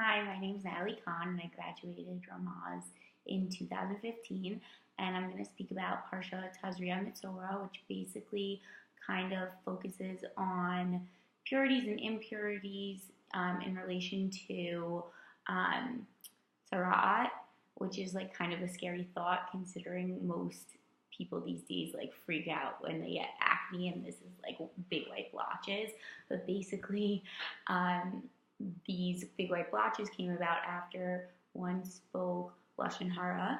Hi, my name is Natalie Kahn, and I graduated Ramaz in 2015. And I'm going to speak about Parshat, Tazria, Metzora, which basically kind of focuses on purities and impurities in relation to Tzaraat, which is like kind of a scary thought considering most people these days like freak out when they get acne and this is like big white blotches. But basically, these big white blotches came about after one spoke Lashon Hara.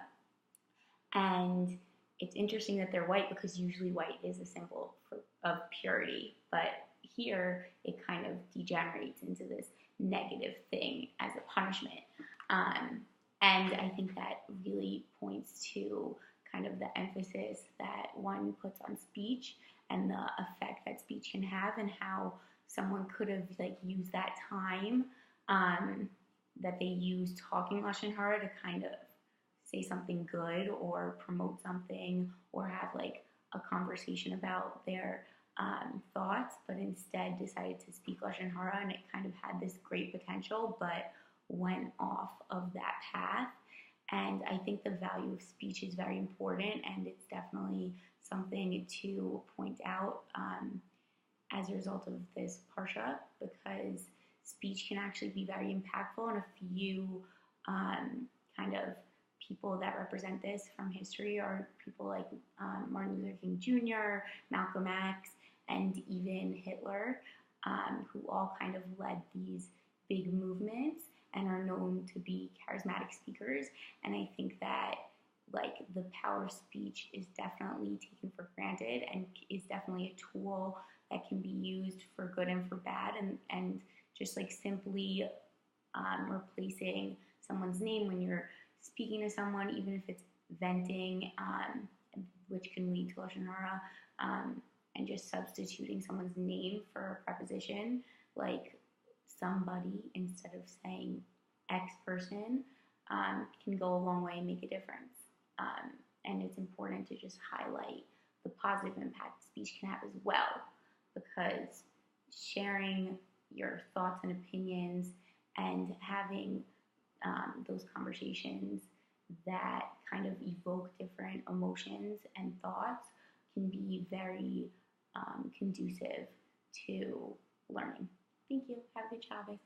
And it's interesting that they're white because usually white is a symbol of purity. But here it kind of degenerates into this negative thing as a punishment. And I think that really points to kind of the emphasis that one puts on speech and the effect that speech can have, and how someone could have like used that time that they use talking Lashon Hara to kind of say something good or promote something or have like a conversation about their thoughts, but instead decided to speak Lashon Hara, and it kind of had this great potential but went off of that path. And I think the value of speech is very important, and it's definitely something to point out as a result of this Parsha, because speech can actually be very impactful, and a few kind of people that represent this from history are people like Martin Luther King Jr., Malcolm X, and even Hitler, who all kind of led these big movements and are known to be charismatic speakers. And I think that like the power of speech is definitely taken for granted and is definitely a tool that can be used for good and for bad, and just like simply replacing someone's name when you're speaking to someone, even if it's venting, which can lead to Lashon Hara, and just substituting someone's name for a preposition, like somebody instead of saying X person, can go a long way and make a difference. And it's important to just highlight the positive impact speech can have as well, because sharing your thoughts and opinions and having those conversations that kind of evoke different emotions and thoughts can be very conducive to learning. Thank you. Have a good Shabbos.